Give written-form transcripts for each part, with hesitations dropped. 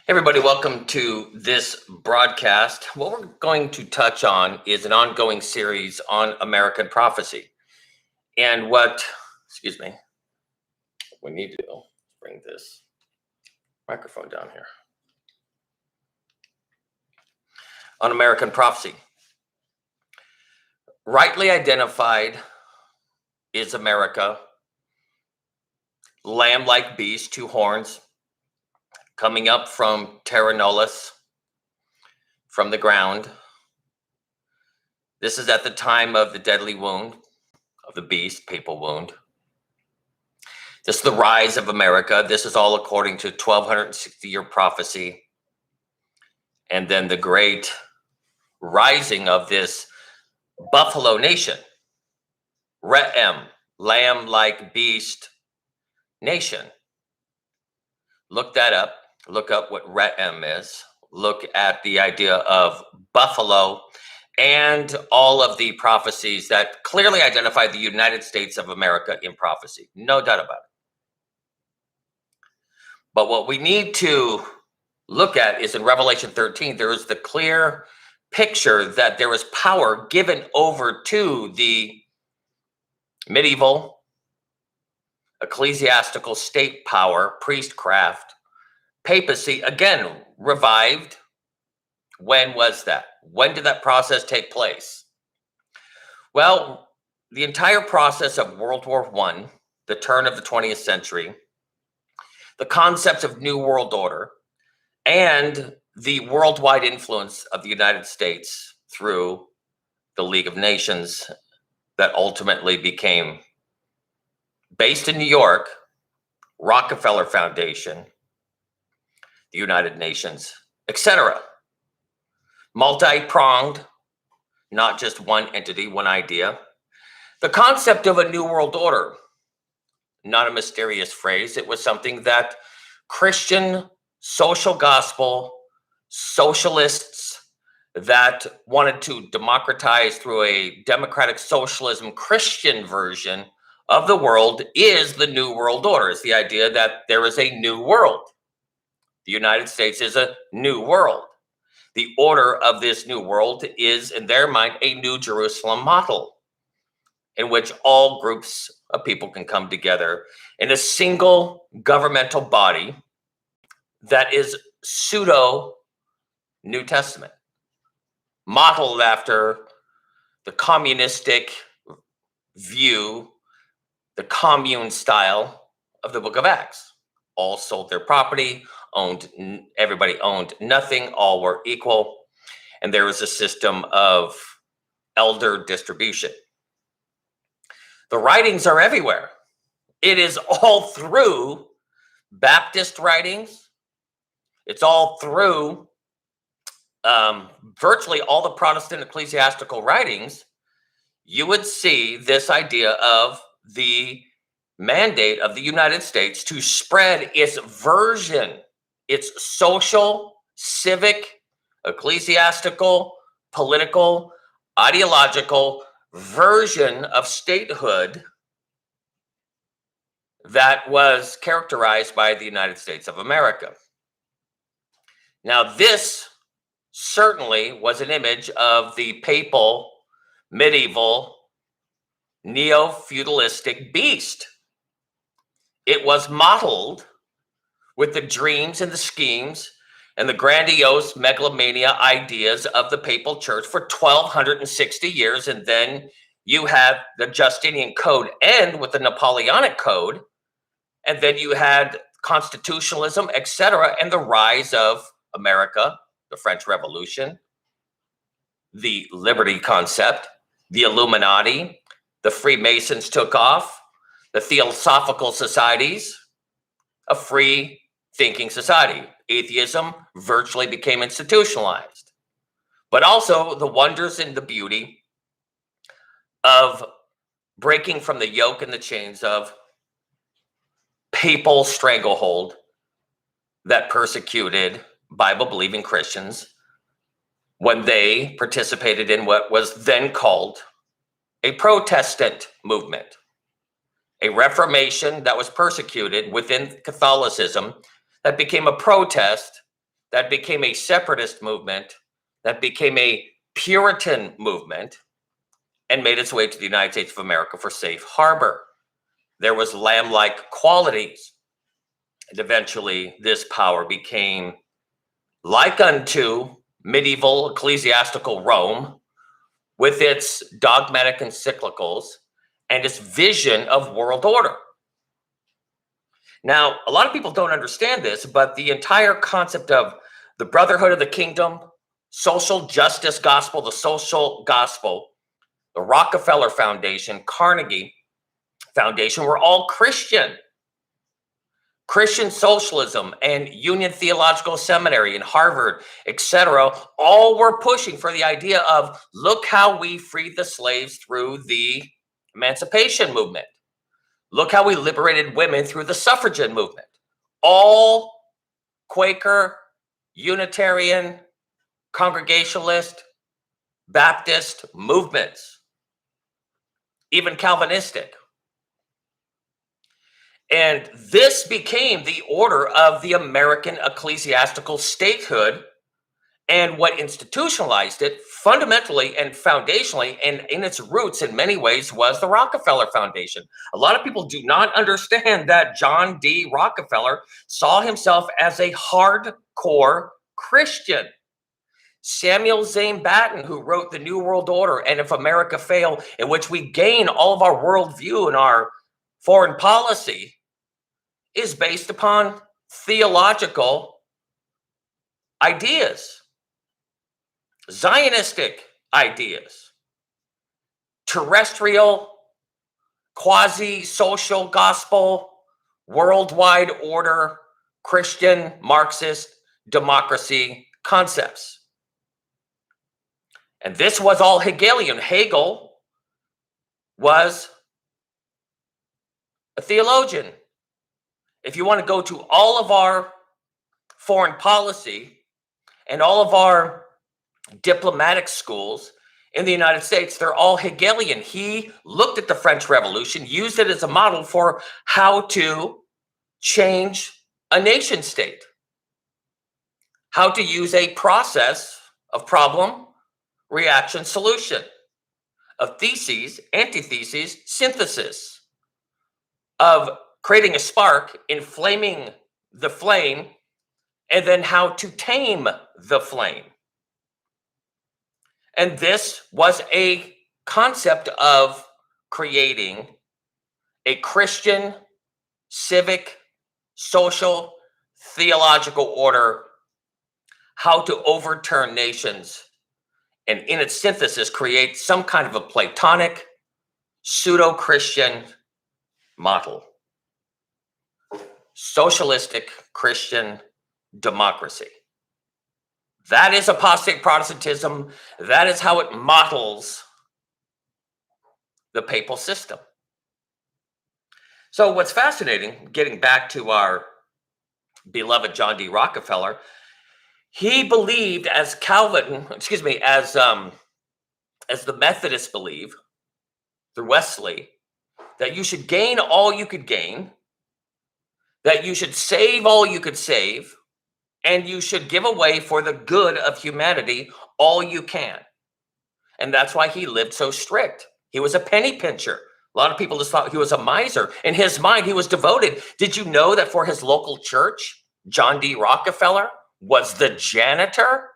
Everybody, welcome to this broadcast. What we're going to touch on is an ongoing series on American prophecy. And we need to bring this microphone down here. On American prophecy. Rightly identified is America, lamb-like beast, two horns, coming up from terra nullis, from the ground. This is at the time of the deadly wound of the beast, papal wound. This is the rise of America. This is all according to 1260-year prophecy. And then the great rising of this buffalo nation, Re'em, lamb-like beast nation. Look that up. Look up what Re'em is. Look at the idea of buffalo and all of the prophecies that clearly identify the United States of America in prophecy. No doubt about it. But what we need to look at is in Revelation 13, there is the clear picture that there is power given over to the medieval ecclesiastical state power, priestcraft, papacy, again, revived. When was that? When did that process take place? Well, the entire process of World War I, the turn of the 20th century, the concepts of New World Order, and the worldwide influence of the United States through the League of Nations that ultimately became based in New York, Rockefeller Foundation, the United Nations, etc. Multi-pronged, not just one entity, one idea. The concept of a New World Order, not a mysterious phrase. It was something that Christian social gospel socialists that wanted to democratize through a democratic socialism Christian version of the world is the New World Order. It's the idea that there is a new world. The United States is a new world. The order of this new world is, in their mind, a New Jerusalem model in which all groups of people can come together in a single governmental body that is pseudo New Testament, modeled after the communistic view, the commune style of the book of Acts. All sold their property, everybody owned nothing, all were equal, and there was a system of elder distribution. The writings are everywhere. It is all through Baptist writings. It's all through virtually all the Protestant ecclesiastical writings. You would see this idea of the mandate of the United States to spread its version, its social, civic, ecclesiastical, political, ideological version of statehood that was characterized by the United States of America. Now, this certainly was an image of the papal, medieval, neo-feudalistic beast. It was modeled with the dreams and the schemes and the grandiose megalomania ideas of the papal church for 1260 years. And then you have the Justinian Code end with the Napoleonic Code. And then you had constitutionalism, etc., and the rise of America, the French Revolution, the liberty concept, the Illuminati, the Freemasons took off, the Theosophical societies, a free thinking society. Atheism virtually became institutionalized. But also the wonders and the beauty of breaking from the yoke and the chains of papal stranglehold that persecuted Bible-believing Christians when they participated in what was then called a Protestant movement, a Reformation that was persecuted within Catholicism that became a protest that became a separatist movement, that became a Puritan movement, and made its way to the United States of America for safe harbor. There was lamb-like qualities. And eventually, this power became like unto medieval ecclesiastical Rome, with its dogmatic encyclicals and its vision of world order. Now, a lot of people don't understand this, but the entire concept of the brotherhood of the kingdom, social justice gospel, the social gospel, the Rockefeller Foundation, Carnegie Foundation were all Christian. Christian socialism and Union Theological Seminary and Harvard, etc., all were pushing for the idea of, look how we freed the slaves through the emancipation movement. Look how we liberated women through the suffragette movement. All Quaker, Unitarian, Congregationalist, Baptist movements, even Calvinistic. And this became the order of the American ecclesiastical statehood, and what institutionalized it fundamentally and foundationally and in its roots in many ways was the Rockefeller Foundation. A lot of people do not understand that John D. Rockefeller saw himself as a hardcore Christian. Samuel Zane Batten, who wrote The New World Order and If America Fail, in which we gain all of our worldview and our foreign policy, is based upon theological ideas, Zionistic ideas, terrestrial, quasi-social gospel, worldwide order, Christian, Marxist, democracy concepts. And this was all Hegelian. Hegel was a theologian. If you want to go to all of our foreign policy and all of our diplomatic schools in the United States, they're all Hegelian. He looked at the French Revolution, used it as a model for how to change a nation state, how to use a process of problem, reaction, solution, of theses, antitheses, synthesis, of creating a spark, inflaming the flame, and then how to tame the flame. And this was a concept of creating a Christian, civic, social, theological order, how to overturn nations, and in its synthesis, create some kind of a Platonic, pseudo-Christian model. Socialistic Christian democracy. That is apostate Protestantism. That is how it models the papal system. So what's fascinating, getting back to our beloved John D. Rockefeller, he believed, as as the Methodists believe through Wesley, that you should gain all you could gain, that you should save all you could save, and you should give away for the good of humanity all you can. And that's why he lived so strict. He was a penny pincher. A lot of people just thought he was a miser. In his mind, he was devoted. Did you know that for his local church, John D. Rockefeller was the janitor?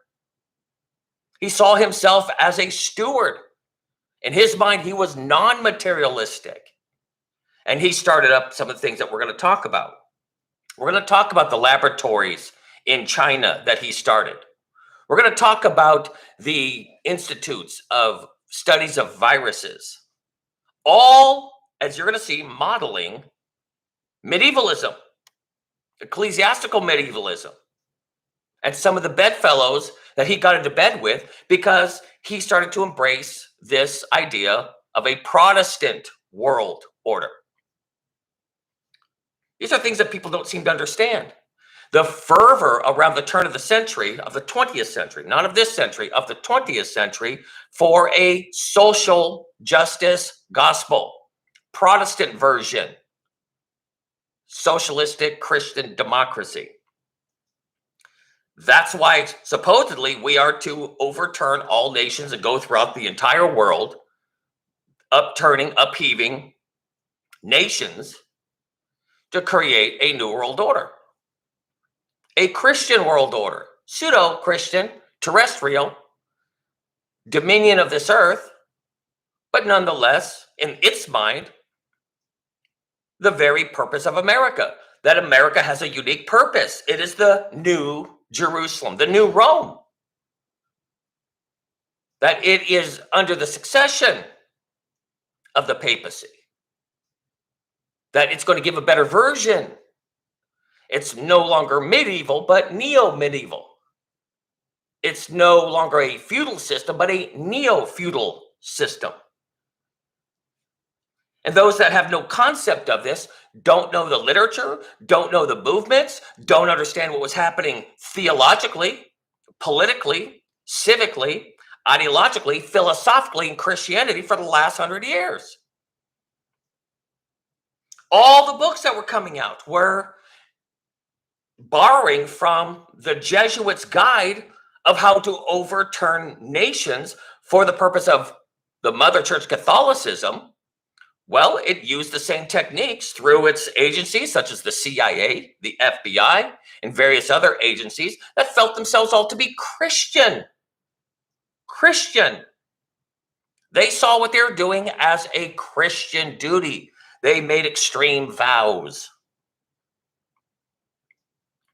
He saw himself as a steward. In his mind, he was non-materialistic. And he started up some of the things that we're going to talk about. We're going to talk about the laboratories in China that he started. We're going to talk about the institutes of studies of viruses, all, as you're going to see, modeling medievalism, ecclesiastical medievalism, and some of the bedfellows that he got into bed with because he started to embrace this idea of a Protestant world order. These are things that people don't seem to understand. The fervor around the turn of the century, of the 20th century, not of this century, of the 20th century, for a social justice gospel, Protestant version, socialistic Christian democracy. That's why supposedly we are to overturn all nations and go throughout the entire world, upheaving nations to create a new world order, a Christian world order, pseudo-Christian, terrestrial, dominion of this earth, but nonetheless, in its mind, the very purpose of America, that America has a unique purpose. It is the new Jerusalem, the new Rome, that it is under the succession of the papacy, that it's going to give a better version. It's no longer medieval, but neo-medieval. It's no longer a feudal system, but a neo-feudal system. And those that have no concept of this don't know the literature, don't know the movements, don't understand what was happening theologically, politically, civically, ideologically, philosophically in Christianity for the last 100 years. All the books that were coming out were borrowing from the Jesuits' guide of how to overturn nations for the purpose of the Mother Church Catholicism. Well, it used the same techniques through its agencies, such as the CIA, the FBI, and various other agencies that felt themselves all to be Christian. Christian. They saw what they were doing as a Christian duty. They made extreme vows.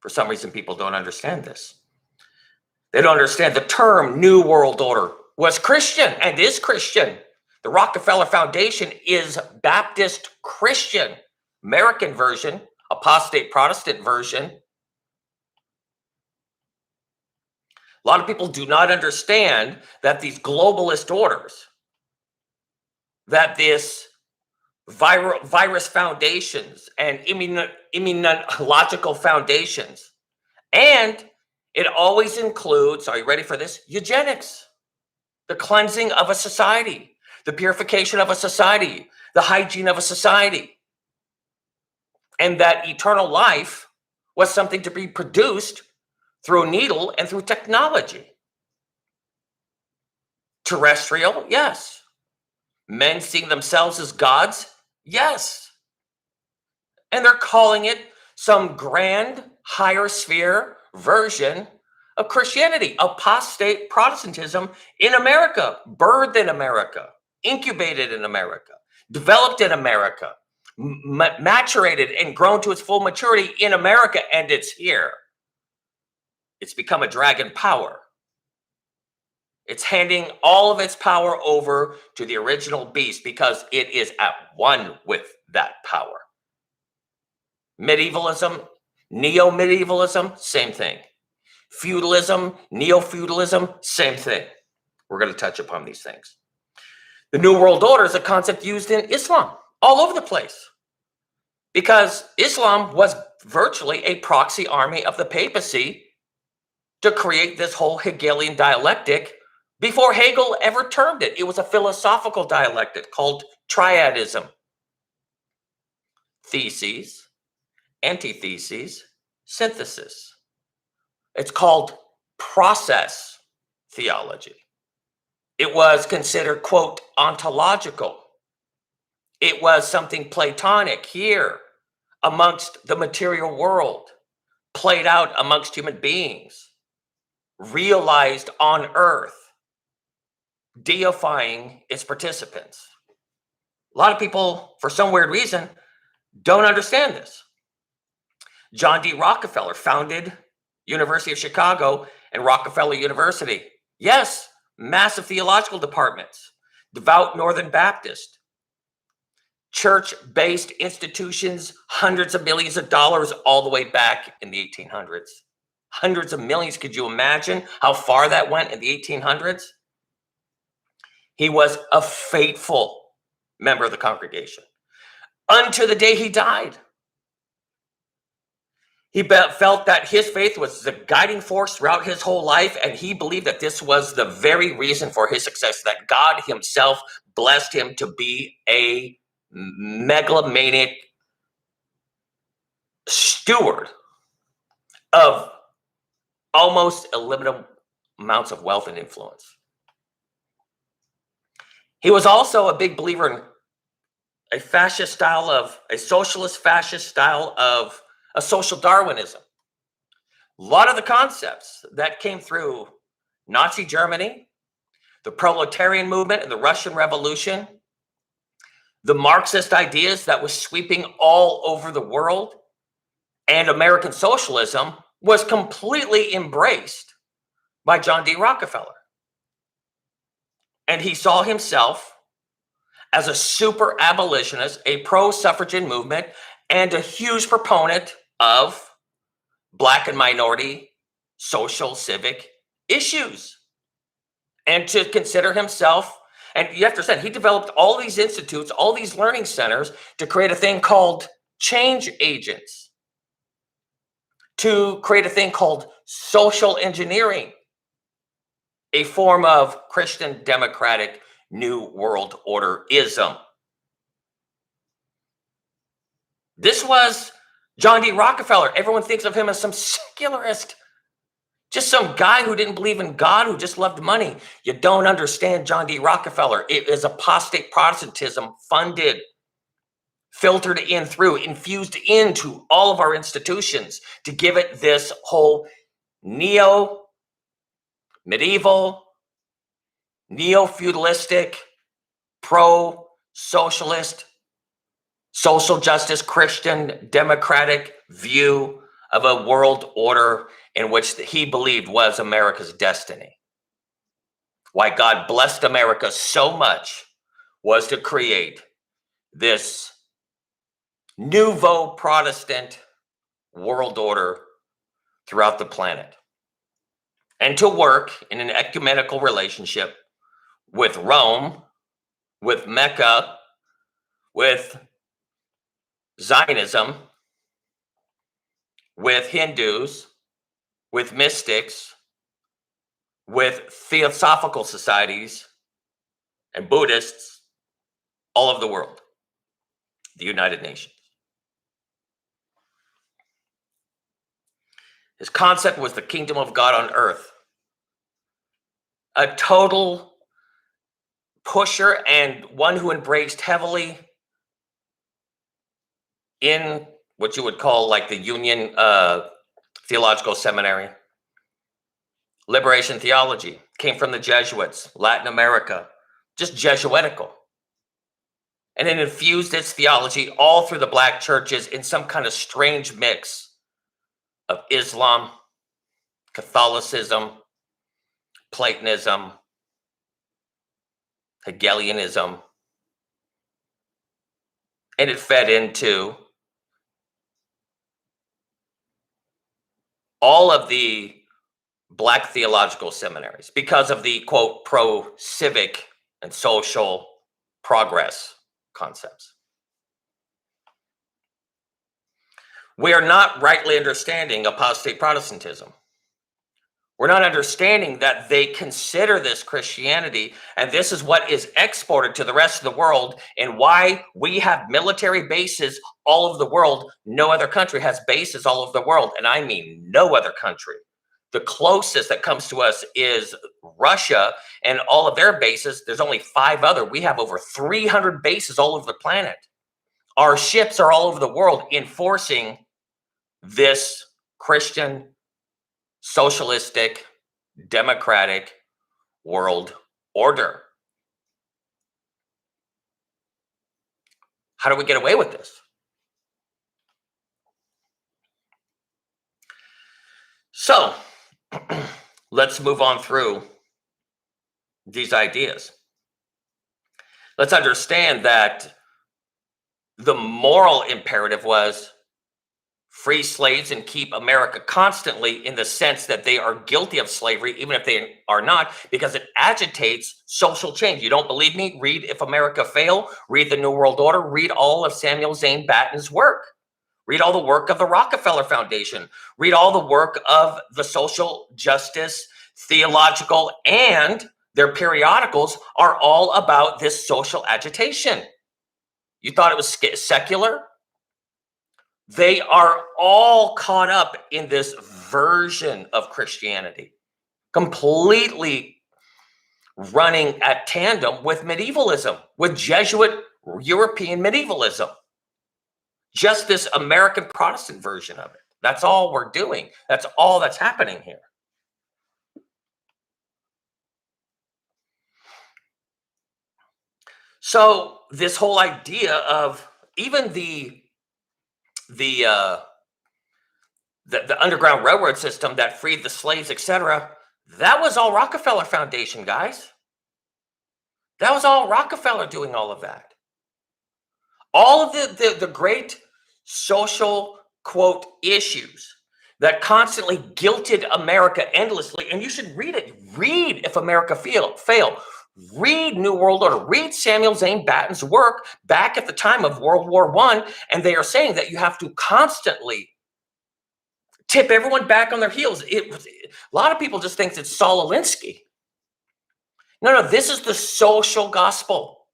For some reason, people don't understand this. They don't understand the term New World Order was Christian and is Christian. The Rockefeller Foundation is Baptist Christian, American version, Apostate Protestant version. A lot of people do not understand that these globalist orders, that this virus foundations and immunological foundations, and it always includes, are you ready for this? Eugenics, the cleansing of a society, the purification of a society, the hygiene of a society. And that eternal life was something to be produced through a needle and through technology. Terrestrial, yes. Men seeing themselves as gods, yes. And they're calling it some grand higher sphere version of Christianity, apostate Protestantism in America, birthed in America, incubated in America, developed in America, maturated and grown to its full maturity in America, and it's here. It's become a dragon power. It's handing all of its power over to the original beast because it is at one with that power. Medievalism, neo-medievalism, same thing. Feudalism, neo-feudalism, same thing. We're going to touch upon these things. The New World Order is a concept used in Islam all over the place because Islam was virtually a proxy army of the papacy to create this whole Hegelian dialectic before Hegel ever termed it. It was a philosophical dialectic called triadism. Theses, antitheses, synthesis. It's called process theology. It was considered, quote, ontological. It was something Platonic here amongst the material world, played out amongst human beings, realized on earth, deifying its participants. A lot of people, for some weird reason, don't understand this. John D. Rockefeller founded University of Chicago and Rockefeller University. Yes, massive theological departments, devout Northern Baptist, church-based institutions, hundreds of millions of dollars all the way back in the 1800s. Hundreds of millions. Could you imagine how far that went in the 1800s? He was a faithful member of the congregation until the day he died. He felt that his faith was the guiding force throughout his whole life, and he believed that this was the very reason for his success, that God himself blessed him to be a megalomaniac steward of almost illimitable amounts of wealth and influence. He was also a big believer in a socialist fascist style of a social Darwinism. A lot of the concepts that came through Nazi Germany, the proletarian movement and the Russian Revolution, the Marxist ideas that was sweeping all over the world, and American socialism was completely embraced by John D. Rockefeller. And he saw himself as a super abolitionist, a pro-suffragette movement, and a huge proponent of Black and minority social civic issues. And to consider himself, and you have to understand, he developed all these institutes, all these learning centers to create a thing called change agents, to create a thing called social engineering, a form of Christian democratic New World Order-ism. This was John D. Rockefeller. Everyone thinks of him as some secularist, just some guy who didn't believe in God, who just loved money. You don't understand John D. Rockefeller. It is apostate Protestantism funded, filtered in through, infused into all of our institutions to give it this whole medieval, neo-feudalistic, pro-socialist, social justice, Christian, democratic view of a world order in which he believed was America's destiny. Why God blessed America so much was to create this nouveau Protestant world order throughout the planet, and to work in an ecumenical relationship with Rome, with Mecca, with Zionism, with Hindus, with mystics, with theosophical societies and Buddhists all over the world, the United Nations. His concept was the kingdom of God on earth. A total pusher and one who embraced heavily in what you would call like the Union Theological Seminary. Liberation theology came from the Jesuits, Latin America, just Jesuitical. And it infused its theology all through the Black churches in some kind of strange mix of Islam, Catholicism, Platonism, Hegelianism, and it fed into all of the Black theological seminaries because of the, quote, pro-civic and social progress concepts. We are not rightly understanding apostate Protestantism. We're not understanding that they consider this Christianity, and this is what is exported to the rest of the world, and why we have military bases all over the world. No other country has bases all over the world, and I mean no other country. The closest that comes to us is Russia, and all of their bases, there's only 5 other. We have over 300 bases all over the planet. Our ships are all over the world enforcing this Christian, socialistic, democratic world order. How do we get away with this? So let's move on through these ideas. Let's understand that the moral imperative was free slaves and keep America constantly, in the sense that they are guilty of slavery, even if they are not, because it agitates social change. You don't believe me? Read If America Fail, read The New World Order, read all of Samuel Zane Batten's work. Read all the work of the Rockefeller Foundation. Read all the work of the social justice, theological, and their periodicals are all about this social agitation. You thought it was secular? They are all caught up in this version of Christianity, completely running at tandem with medievalism, with Jesuit European medievalism. Just this American Protestant version of it. That's all we're doing. That's all that's happening here. So this whole idea of even the Underground Railroad system that freed the slaves, etc., that was all Rockefeller Foundation, guys. That was all Rockefeller doing all of that. All of the great social, quote, issues that constantly guilted America endlessly, and you should read it. Read If America Failed. Read New World Order. Read Samuel Zane Batten's work back at the time of World War I, and they are saying that you have to constantly tip everyone back on their heels. A lot of people just think it's Saul Alinsky. No, this is the social gospel.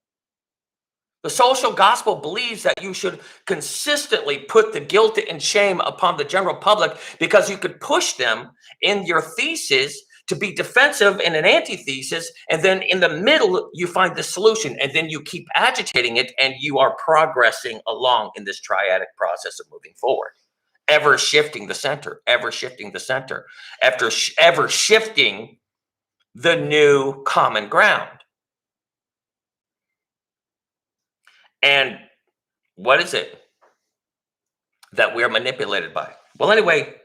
The social gospel believes that you should consistently put the guilt and shame upon the general public because you could push them in your thesis to be defensive in an antithesis, and then in the middle you find the solution, and then you keep agitating it, and you are progressing along in this triadic process of moving forward, ever shifting the center, ever shifting the center, ever shifting the new common ground. And what is it that we're manipulated by? Well, anyway,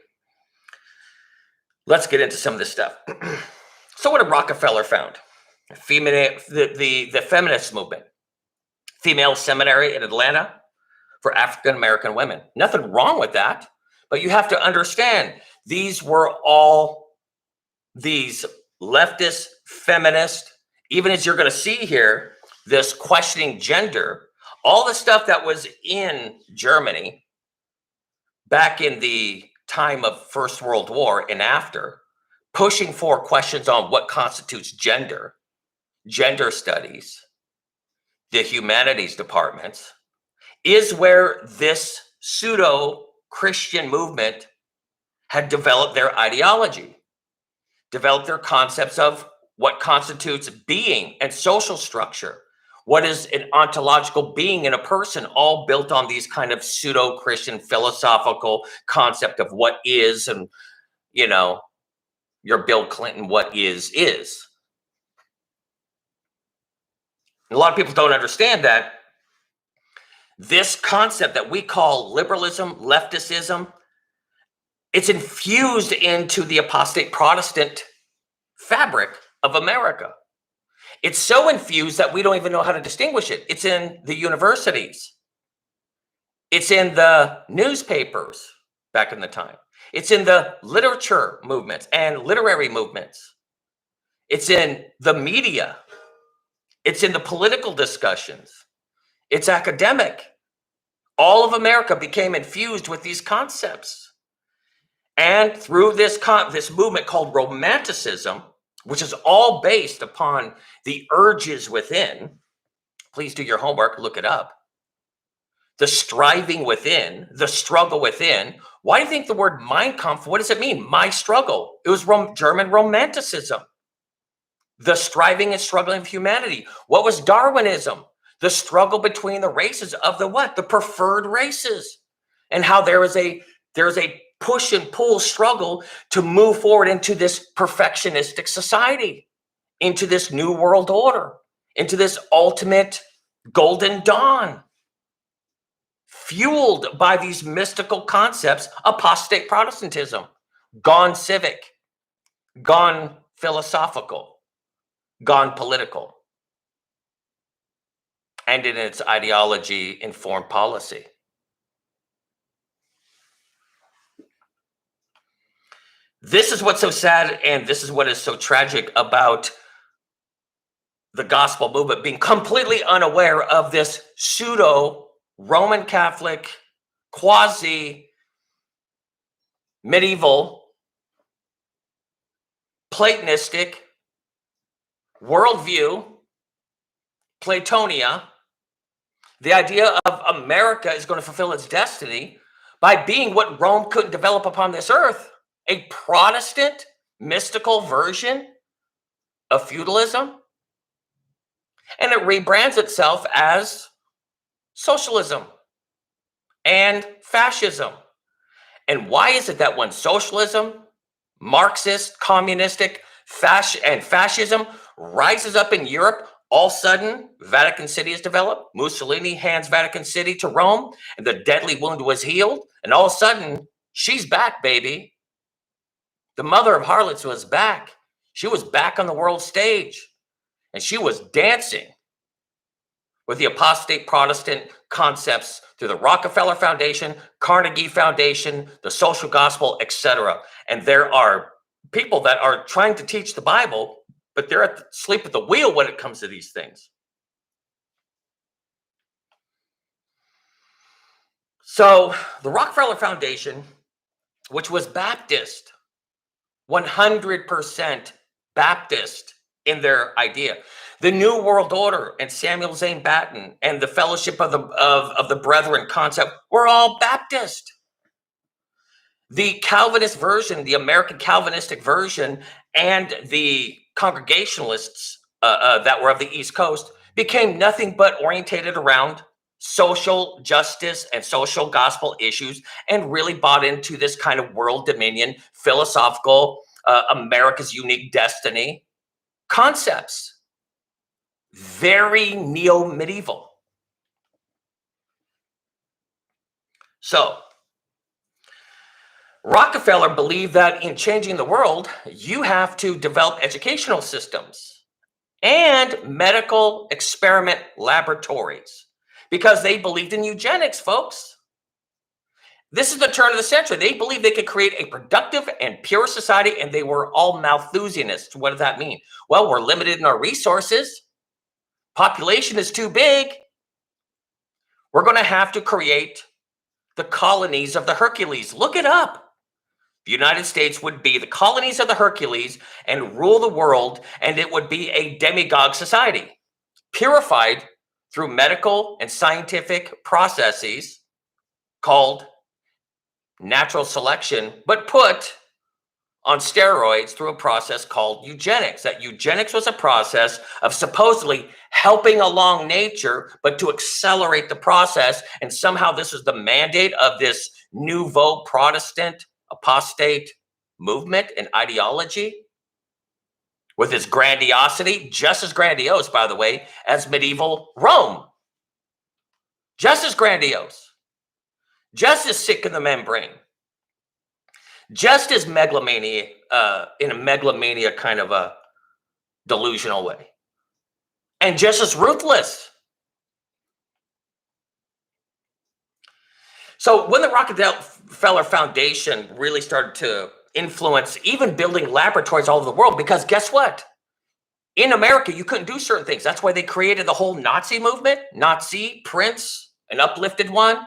let's get into some of this stuff. So what did Rockefeller found? The feminist movement. Female seminary in Atlanta for African-American women. Nothing wrong with that, but you have to understand these were all these leftist, feminist, even as you're going to see here, this questioning gender, all the stuff that was in Germany back in the time of First World War and after, pushing for questions on what constitutes gender, gender studies, the humanities departments, is where this pseudo-Christian movement had developed their ideology, developed their concepts of what constitutes being and social structure. What is an ontological being in a person, all built on these kind of pseudo-Christian philosophical concept of what is, and, you know, your Bill Clinton, what is. And a lot of people don't understand that this concept that we call liberalism, leftism, it's infused into the apostate Protestant fabric of America. It's so infused that we don't even know how to distinguish it. It's in the universities. It's in the newspapers back in the time. It's in the literature movements and literary movements. It's in the media. It's in the political discussions. It's academic. All of America became infused with these concepts. And through this movement called Romanticism, which is all based upon the urges within. Please do your homework, look it up. The striving within, the struggle within. Why do you think the word Mein Kampf, what does it mean? My struggle. It was German Romanticism. The striving and struggling of humanity. What was Darwinism? The struggle between the races of the what? The preferred races. And how there is a push and pull struggle to move forward into this perfectionistic society, into this new world order, into this ultimate golden dawn, fueled by these mystical concepts, apostate Protestantism, gone civic, gone philosophical, gone political, and in its ideology informed policy. This is what's so sad, and this is what is so tragic about the gospel movement being completely unaware of this pseudo Roman Catholic, quasi medieval, Platonistic worldview, Platonia, the idea of America is going to fulfill its destiny by being what Rome couldn't develop upon this earth, a Protestant mystical version of feudalism. And it rebrands itself as socialism and fascism. And why is it that when socialism, Marxist, communistic, and fascism rises up in Europe, all of a sudden Vatican City is developed? Mussolini hands Vatican City to Rome, and the deadly wound was healed. And all of a sudden, she's back, baby. The mother of harlots was back. She was back on the world stage, and she was dancing with the apostate Protestant concepts through the Rockefeller Foundation, Carnegie Foundation, the social gospel, etc. And there are people that are trying to teach the Bible, but they're asleep at the wheel when it comes to these things. So the Rockefeller Foundation, which was Baptist, 100% Baptist in their idea. The New World Order and Samuel Zane Batten and the Fellowship of the Brethren concept were all Baptist. The Calvinist version, the American Calvinistic version, and the Congregationalists that were of the East Coast became nothing but orientated around social justice and social gospel issues, and really bought into this kind of world dominion, philosophical, America's unique destiny concepts. Very neo-medieval. So Rockefeller believed that in changing the world, you have to develop educational systems and medical experiment laboratories, because they believed in eugenics, folks. This is the turn of the century. They believed they could create a productive and pure society, and they were all Malthusianists. What does that mean? Well, we're limited in our resources. Population is too big. We're going to have to create the colonies of the Hercules. Look it up. The United States would be the colonies of the Hercules and rule the world, and it would be a demigod society, purified through medical and scientific processes called natural selection, but put on steroids through a process called eugenics. That eugenics was a process of supposedly helping along nature, but to accelerate the process. And somehow this is the mandate of this nouveau Protestant apostate movement and ideology, with its grandiosity, just as grandiose, by the way, as medieval Rome. Just as grandiose, just as sick in the membrane, just as megalomania, in a megalomania kind of a delusional way, and just as ruthless. So when the Rockefeller Foundation really started to influence even building laboratories all over the world, because guess what? In America, you couldn't do certain things. That's why they created the whole Nazi movement, Nazi, Prince, an uplifted one.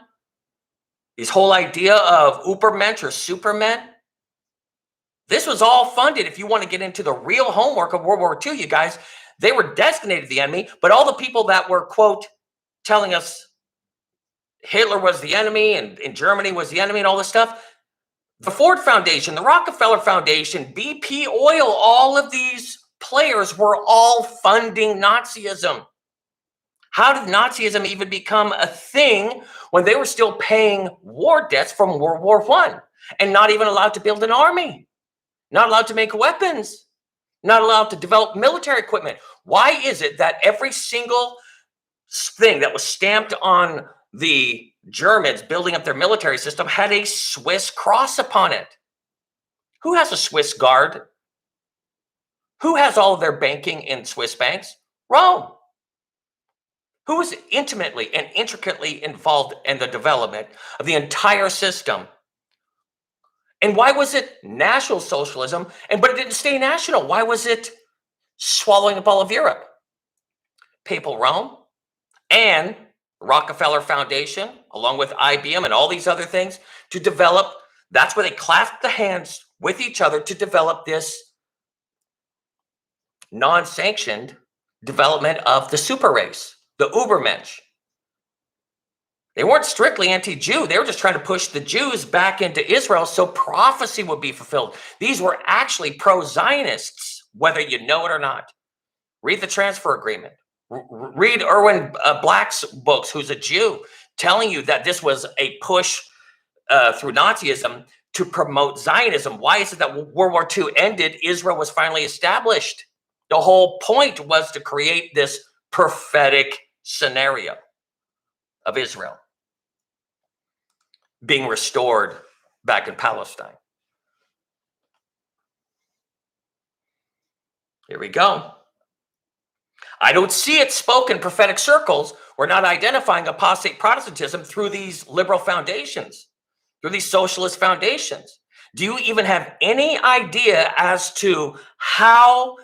This whole idea of Ubermensch or Supermen. This was all funded. If you want to get into the real homework of World War II, you guys, they were designated the enemy, but all the people that were, quote, telling us Hitler was the enemy and Germany was the enemy and all this stuff, the Ford Foundation, the Rockefeller Foundation, BP Oil, all of these players were all funding Nazism. How did Nazism even become a thing when they were still paying war debts from World War I and not even allowed to build an army, not allowed to make weapons, not allowed to develop military equipment? Why is it that every single thing that was stamped on the Germans building up their military system had a Swiss cross upon it? Who has a Swiss guard? Who has all of their banking in Swiss banks? Rome. Who was intimately and intricately involved in the development of the entire system? And why was it National Socialism? But it didn't stay national. Why was it swallowing up all of Europe? Papal Rome and Rockefeller Foundation, along with IBM and all these other things, to develop. That's where they clasped the hands with each other to develop this non-sanctioned development of the super race, the Ubermensch. They weren't strictly anti-Jew. They were just trying to push the Jews back into Israel so prophecy would be fulfilled. These were actually pro-Zionists, whether you know it or not. Read the transfer agreement. Read Erwin Black's books, who's a Jew, telling you that this was a push through Nazism to promote Zionism. Why is it that World War II ended, Israel was finally established? The whole point was to create this prophetic scenario of Israel being restored back in Palestine. Here we go. I don't see it spoken in prophetic circles. We're not identifying apostate Protestantism through these liberal foundations, through these socialist foundations. Do you even have any idea as to how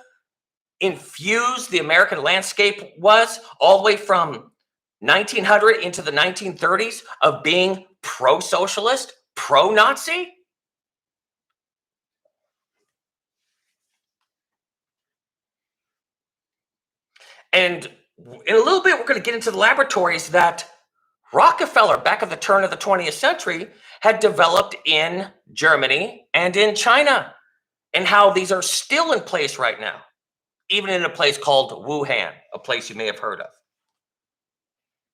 infused the American landscape was all the way from 1900 into the 1930s of being pro-socialist, pro-Nazi? And in a little bit, we're going to get into the laboratories that Rockefeller, back at the turn of the 20th century, had developed in Germany and in China, and how these are still in place right now, even in a place called Wuhan, a place you may have heard of.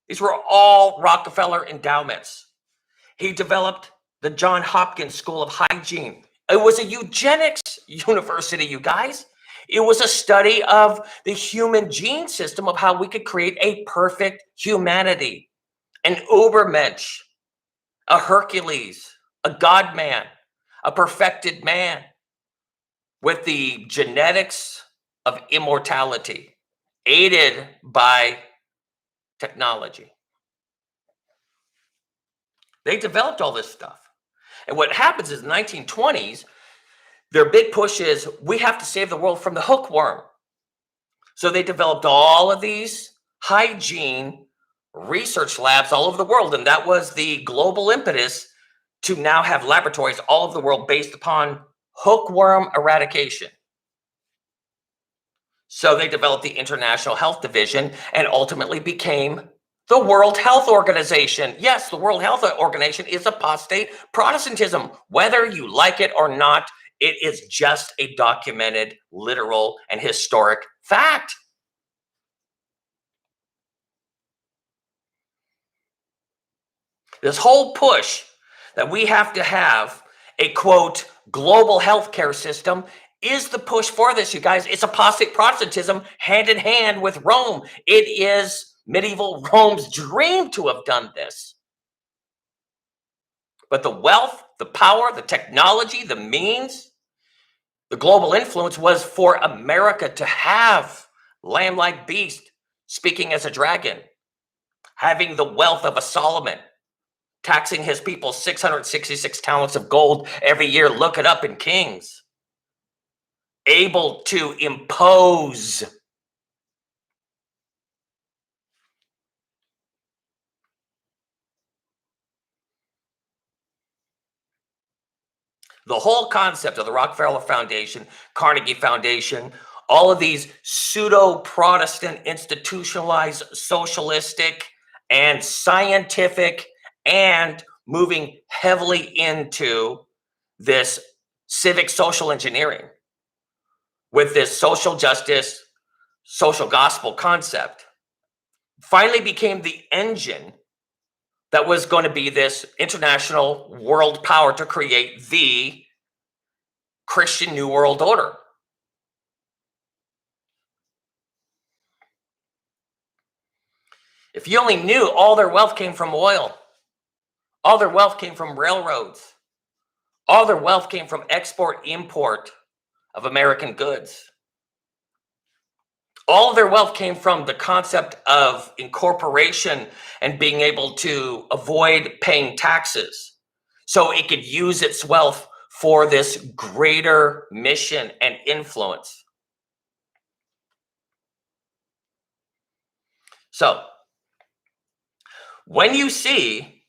These were all Rockefeller endowments. He developed the Johns Hopkins School of Hygiene. It was a eugenics university, you guys. It was a study of the human gene system of how we could create a perfect humanity, an Ubermensch, a Hercules, a God-man, a perfected man with the genetics of immortality, aided by technology. They developed all this stuff. And what happens is in the 1920s, their big push is we have to save the world from the hookworm. So they developed all of these hygiene research labs all over the world. And that was the global impetus to now have laboratories all over the world based upon hookworm eradication. So they developed the International Health Division and ultimately became the World Health Organization. Yes, the World Health Organization is apostate Protestantism. Whether you like it or not, it is just a documented, literal, and historic fact. This whole push that we have to have a, quote, global healthcare system is the push for this, you guys. It's apostate Protestantism hand in hand with Rome. It is medieval Rome's dream to have done this. But the wealth, the power, the technology, the means, the global influence was for America to have lamb-like beast speaking as a dragon, having the wealth of a Solomon, taxing his people 666 talents of gold every year. Look it up in Kings. Able to impose the whole concept of the Rockefeller Foundation, Carnegie Foundation, all of these pseudo-Protestant, institutionalized, socialistic, and scientific, and moving heavily into this civic social engineering with this social justice, social gospel concept, finally became the engine that was going to be this international world power to create the Christian New World Order. If you only knew all their wealth came from oil, all their wealth came from railroads, all their wealth came from export, import of American goods. All of their wealth came from the concept of incorporation and being able to avoid paying taxes so it could use its wealth for this greater mission and influence. So when you see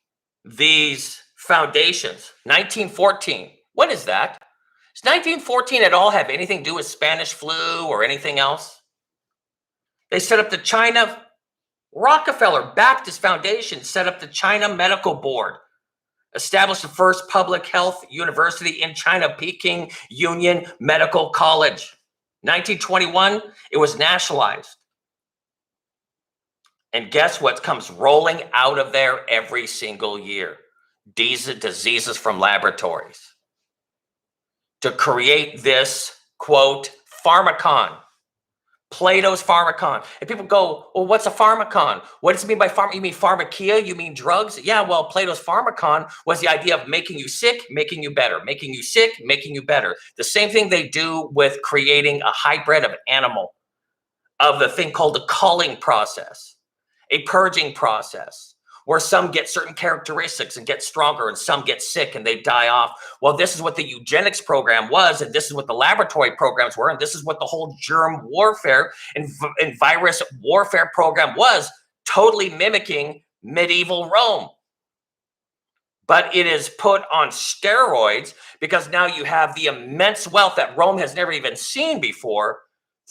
these foundations, 1914, what is that? Does 1914 at all have anything to do with Spanish flu or anything else? They set up the China Rockefeller Baptist Foundation set up the China Medical Board, established the first public health university in China, Peking Union Medical College. 1921, it was nationalized. And guess what comes rolling out of there every single year? Diseases from laboratories. To create this, quote, pharmacon. Plato's pharmacon. And people go, well, what's a pharmacon? What does it mean by pharma? You mean pharmakia? You mean drugs? Yeah, well, Plato's pharmacon was the idea of making you sick, making you better, making you sick, making you better. The same thing they do with creating a hybrid of an animal, of the thing called the culling process, a purging process, where some get certain characteristics and get stronger and some get sick and they die off. Well, this is what the eugenics program was, and this is what the laboratory programs were, and this is what the whole germ warfare and virus warfare program was, totally mimicking medieval Rome. But it is put on steroids because now you have the immense wealth that Rome has never even seen before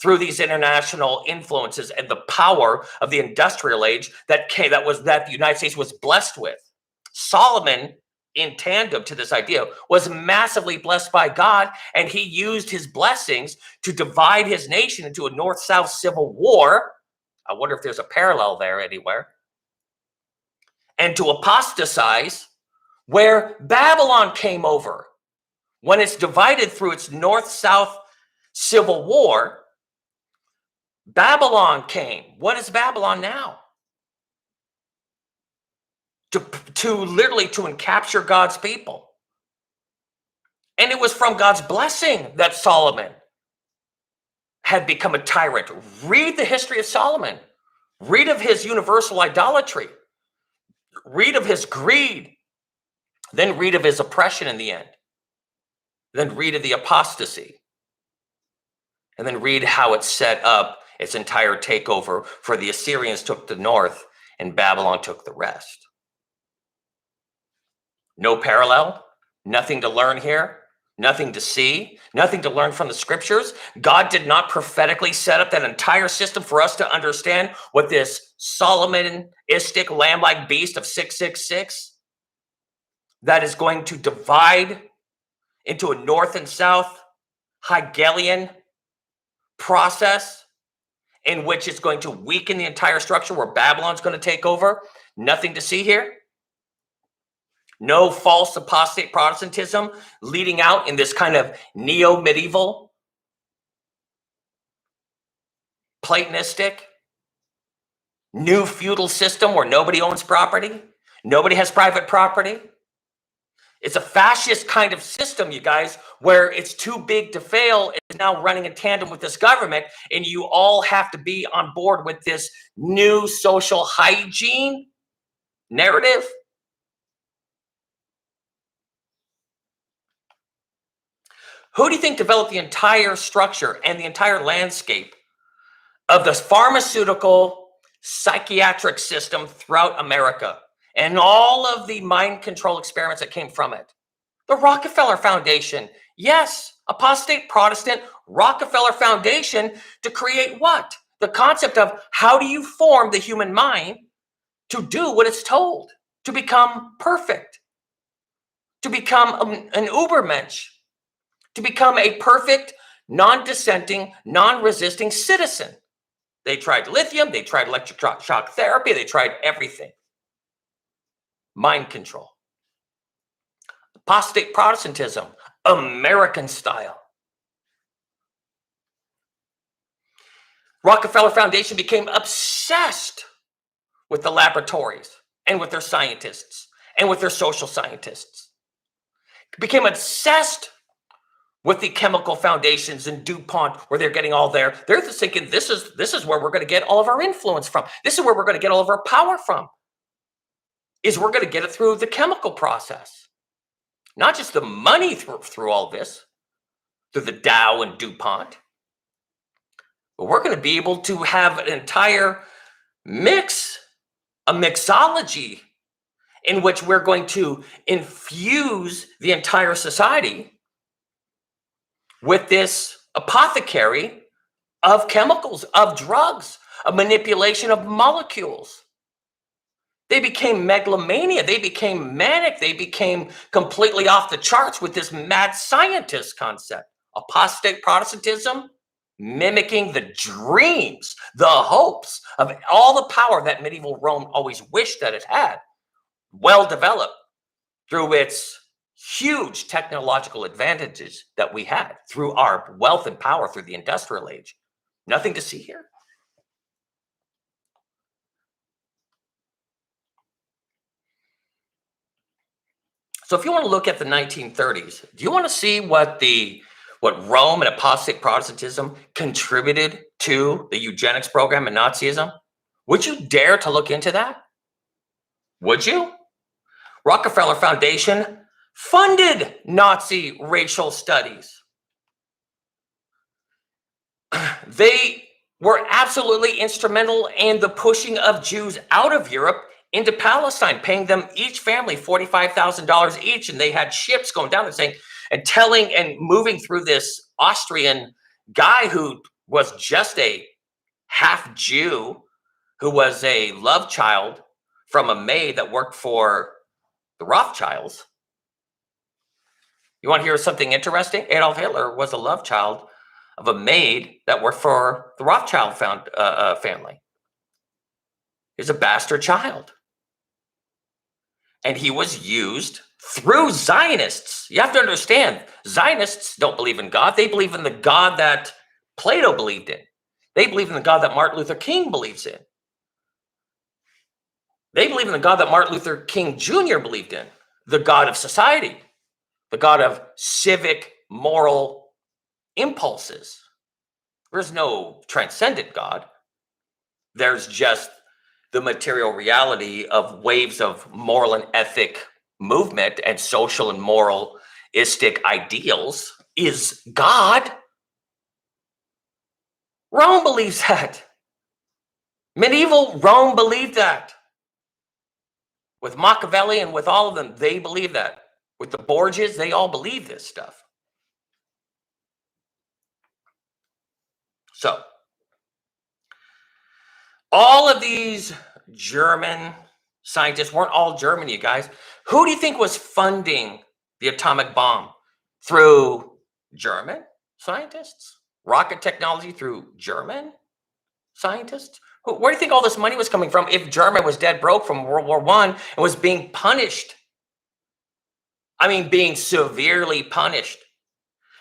through these international influences and the power of the industrial age that the United States was blessed with. Solomon, in tandem to this idea, was massively blessed by God, and he used his blessings to divide his nation into a north-south civil war. I wonder if there's a parallel there anywhere. And to apostatize, where Babylon came over. When it's divided through its north-south civil war, Babylon came. What is Babylon now? To literally to capture God's people. And it was from God's blessing that Solomon had become a tyrant. Read the history of Solomon. Read of his universal idolatry. Read of his greed. Then read of his oppression in the end. Then read of the apostasy. And then read how it set up its entire takeover, for the Assyrians took the north and Babylon took the rest. No parallel, nothing to learn here, nothing to see, nothing to learn from the scriptures. God did not prophetically set up that entire system for us to understand what this Solomonistic lamb-like beast of 666 that is going to divide into a north and south Hegelian process in which it's going to weaken the entire structure, where Babylon's going to take over. Nothing to see here. No false apostate Protestantism leading out in this kind of neo-medieval, Platonistic, new feudal system where nobody owns property. Nobody has private property. It's a fascist kind of system, you guys, where it's too big to fail. It's now running in tandem with this government, and you all have to be on board with this new social hygiene narrative. Who do you think developed the entire structure and the entire landscape of the pharmaceutical psychiatric system throughout America? And all of the mind control experiments that came from it. The Rockefeller Foundation. Yes, apostate Protestant Rockefeller Foundation, to create what? The concept of how do you form the human mind to do what it's told, to become perfect, to become an Ubermensch, to become a perfect, non-dissenting, non-resisting citizen. They tried lithium, they tried electric shock therapy, they tried everything. Mind control. Apostate Protestantism, American style. Rockefeller Foundation became obsessed with the laboratories and with their scientists and with their social scientists. Became obsessed with the chemical foundations and DuPont, where they're getting all they're just thinking, this is where we're going to get all of our influence from. This is where we're going to get all of our power from. Is we're going to get it through the chemical process. Not just the money through all this, through the Dow and DuPont. But we're going to be able to have an entire mix, a mixology, in which we're going to infuse the entire society with this apothecary of chemicals, of drugs, a manipulation of molecules. They became megalomania. They became manic. They became completely off the charts with this mad scientist concept. Apostate Protestantism, mimicking the dreams, the hopes of all the power that medieval Rome always wished that it had, well developed through its huge technological advantages that we had, through our wealth and power through the industrial age. Nothing to see here. So if you want to look at the 1930s, do you want to see what Rome and apostate Protestantism contributed to the eugenics program and Nazism? Would you dare to look into that? Would you? Rockefeller Foundation funded Nazi racial studies. They were absolutely instrumental in the pushing of Jews out of Europe into Palestine, paying them each family $45,000 each. And they had ships going down there saying, and telling and moving through this Austrian guy who was just a half Jew, who was a love child from a maid that worked for the Rothschilds. You want to hear something interesting? Adolf Hitler was a love child of a maid that worked for the Rothschild family. He's a bastard child. And he was used through Zionists. You have to understand, Zionists don't believe in God. They believe in the God that Plato believed in. They believe in the God that Martin Luther King believes in. They believe in the God that Martin Luther King Jr. believed in, the God of society, the God of civic, moral impulses. There's no transcendent God. There's just the material reality of waves of moral and ethic movement and social and moralistic ideals is God. Rome believes that. Medieval Rome believed that. With Machiavelli and with all of them, they believe that. With the Borgias, they all believe this stuff. So, all of these German scientists weren't all German, you guys. Who do you think was funding the atomic bomb? Through German scientists? Rocket technology through German scientists? Where do you think all this money was coming from if Germany was dead broke from World War I and was being punished? I mean, being severely punished.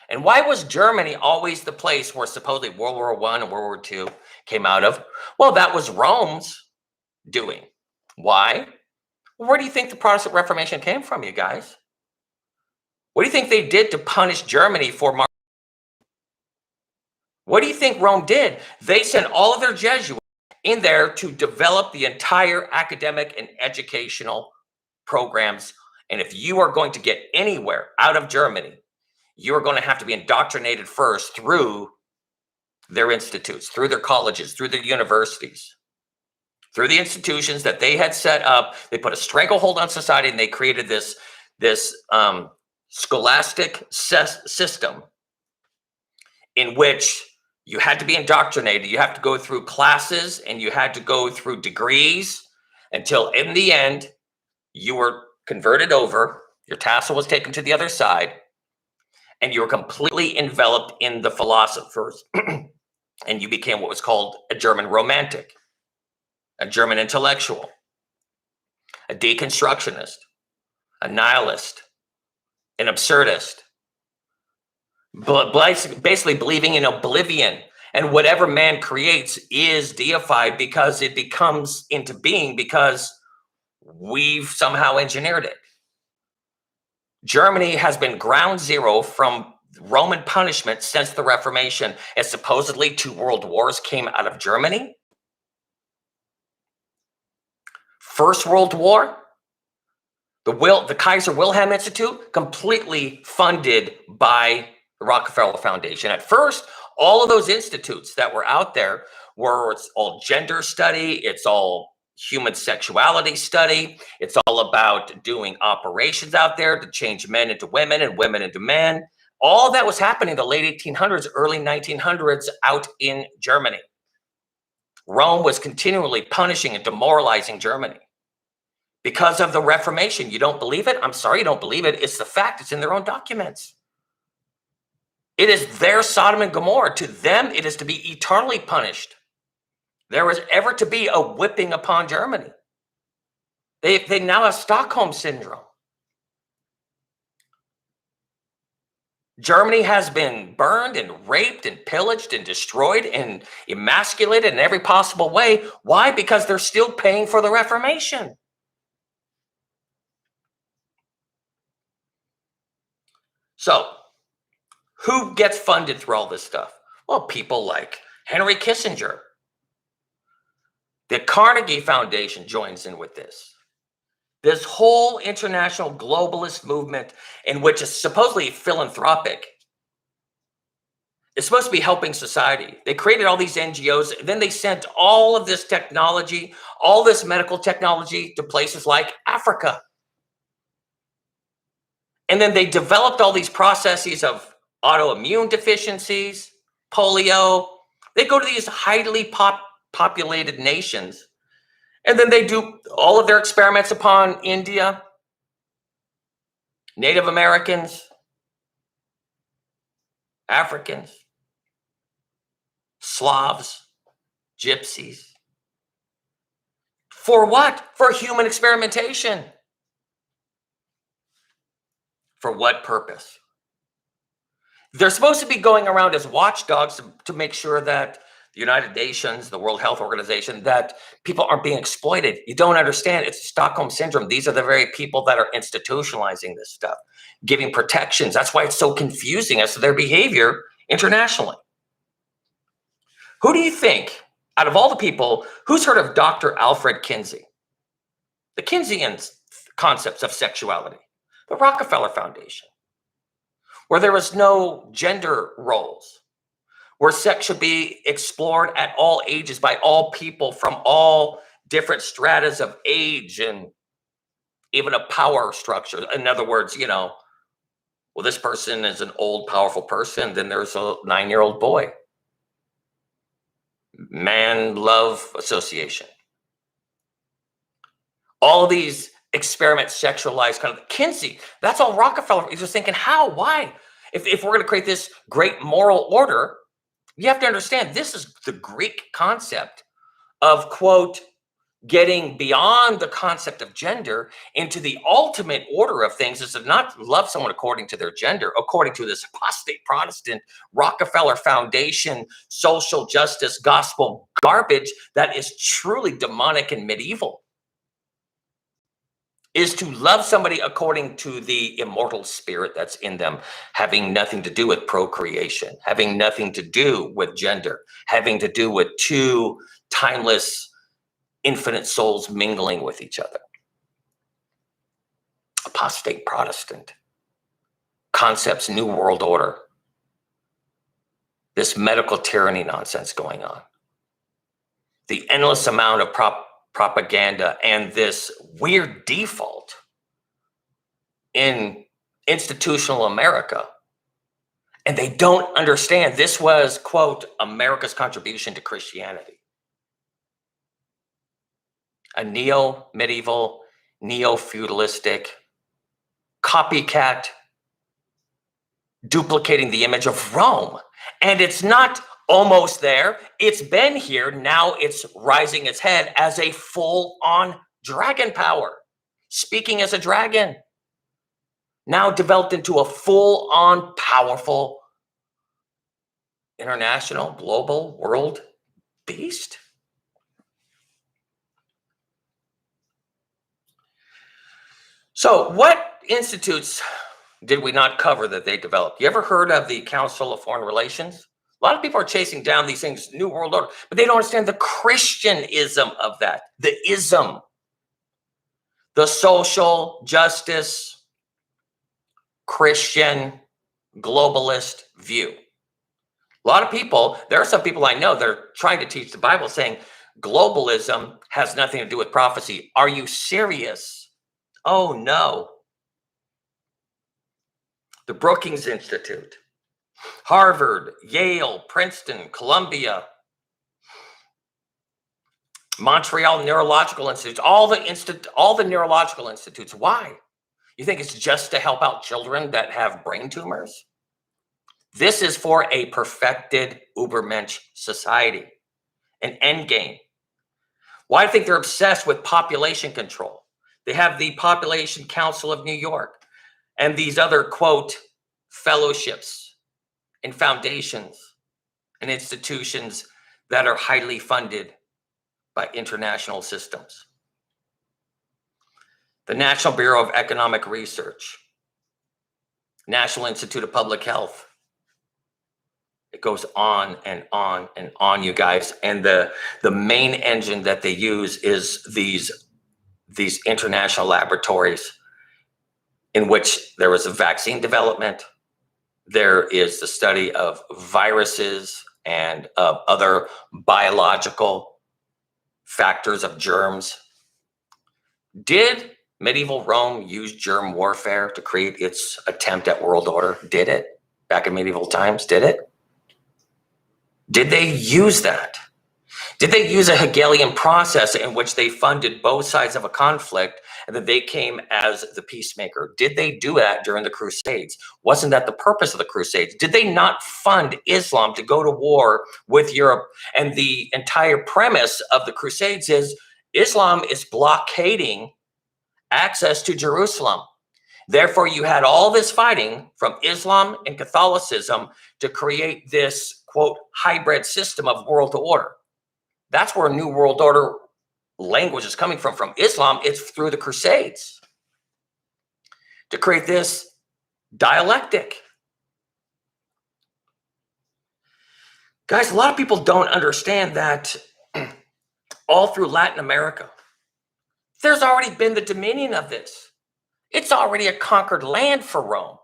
And why was Germany always the place where supposedly World War I and World War II came out of? Well, that was Rome's doing. Why? Where do you think the Protestant Reformation came from, you guys? What do you think they did to punish Germany for What do you think Rome did? They sent all of their Jesuits in there to develop the entire academic and educational programs. And if you are going to get anywhere out of Germany, you're going to have to be indoctrinated first through their institutes, through their colleges, through their universities, through the institutions that they had set up. They put a stranglehold on society, and they created this scholastic system in which you had to be indoctrinated. You have to go through classes, and you had to go through degrees until in the end you were converted over. Your tassel was taken to the other side, and you were completely enveloped in the philosophers. And you became what was called a German romantic, a German intellectual, a deconstructionist, a nihilist, an absurdist, basically believing in oblivion, and whatever man creates is deified because it becomes into being because we've somehow engineered it. Germany has been ground zero from Roman punishment since the Reformation, and supposedly 2 world wars came out of Germany. First World War, the Kaiser Wilhelm Institute, completely funded by the Rockefeller Foundation. At first, all of those institutes that were out there were, it's all gender study, it's all human sexuality study, it's all about doing operations out there to change men into women and women into men. All that was happening in the late 1800s, early 1900s out in Germany. Rome was continually punishing and demoralizing Germany because of the Reformation. You don't believe it? I'm sorry you don't believe it. It's the fact. It's in their own documents. It is their Sodom and Gomorrah. To them, it is to be eternally punished. There was ever to be a whipping upon Germany. They now have Stockholm Syndrome. Germany has been burned and raped and pillaged and destroyed and emasculated in every possible way. Why? Because they're still paying for the Reformation. So, who gets funded through all this stuff? Well, people like Henry Kissinger. The Carnegie Foundation joins in with this. This whole international globalist movement, in which is supposedly philanthropic, is supposed to be helping society. They created all these NGOs, then they sent all of this technology, all this medical technology to places like Africa. And then they developed all these processes of autoimmune deficiencies, polio. They go to these highly populated nations, and then they do all of their experiments upon India, Native Americans, Africans, Slavs, Gypsies. For what? For human experimentation. For what purpose? They're supposed to be going around as watchdogs to make sure that the United Nations, the World Health Organization, that people aren't being exploited. You don't understand. It's Stockholm Syndrome. These are the very people that are institutionalizing this stuff, giving protections. That's why it's so confusing as to their behavior internationally. Who do you think, out of all the people, who's heard of Dr. Alfred Kinsey? The Kinseyan concepts of sexuality, the Rockefeller Foundation, where there was no gender roles, where sex should be explored at all ages by all people from all different stratas of age and even a power structure. In other words, well, this person is an old, powerful person, then there's a 9-year-old boy. Man-love association. All of these experiments sexualized kind of Kinsey. That's all Rockefeller. He's just thinking, how? Why? If we're going to create this great moral order, you have to understand this is the Greek concept of, quote, getting beyond the concept of gender into the ultimate order of things is to not love someone according to their gender, according to this apostate Protestant Rockefeller Foundation social justice gospel garbage that is truly demonic and medieval. Is to love somebody according to the immortal spirit that's in them, having nothing to do with procreation, having nothing to do with gender, having to do with two timeless, infinite souls mingling with each other. Apostate Protestant concepts, New World Order, this medical tyranny nonsense going on, the endless amount of propaganda, and this weird default in institutional America. And they don't understand this was, quote, America's contribution to Christianity. A neo-medieval, neo-feudalistic, copycat, duplicating the image of Rome. And it's not almost there. It's been here. Now it's rising its head as a full-on dragon power, speaking as a dragon. Now developed into a full-on powerful international, global, world beast. So what institutes did we not cover that they developed? You ever heard of the Council of Foreign Relations? A lot of people are chasing down these things, New World Order, but they don't understand the Christianism of that, the ism, the social justice, Christian, globalist view. A lot of people, there are some people I know that are trying to teach the Bible saying globalism has nothing to do with prophecy. Are you serious? Oh, no. The Brookings Institute, Harvard, Yale, Princeton, Columbia, Montreal Neurological Institute, all the neurological institutes. Why? You think it's just to help out children that have brain tumors? This is for a perfected Ubermensch society, an end game. Why do you think they're obsessed with population control? They have the Population Council of New York and these other, quote, fellowships and foundations and institutions that are highly funded by international systems. The National Bureau of Economic Research, National Institute of Public Health. It goes on and on and on, you guys. And the main engine that they use is these international laboratories in which there was a vaccine development. There is the study of viruses and of other biological factors of germs. Did medieval Rome use germ warfare to create its attempt at world order? Did it? Back in medieval times, did it? Did they use that? Did they use a Hegelian process in which they funded both sides of a conflict and that they came as the peacemaker? Did they do that during the Crusades? Wasn't that the purpose of the Crusades? Did they not fund Islam to go to war with Europe? And the entire premise of the Crusades is Islam is blockading access to Jerusalem. Therefore, you had all this fighting from Islam and Catholicism to create this, quote, hybrid system of world order. That's where New World Order language is coming from Islam. It's through the Crusades to create this dialectic. Guys, a lot of people don't understand that all through Latin America, there's already been the dominion of this. It's already a conquered land for Rome.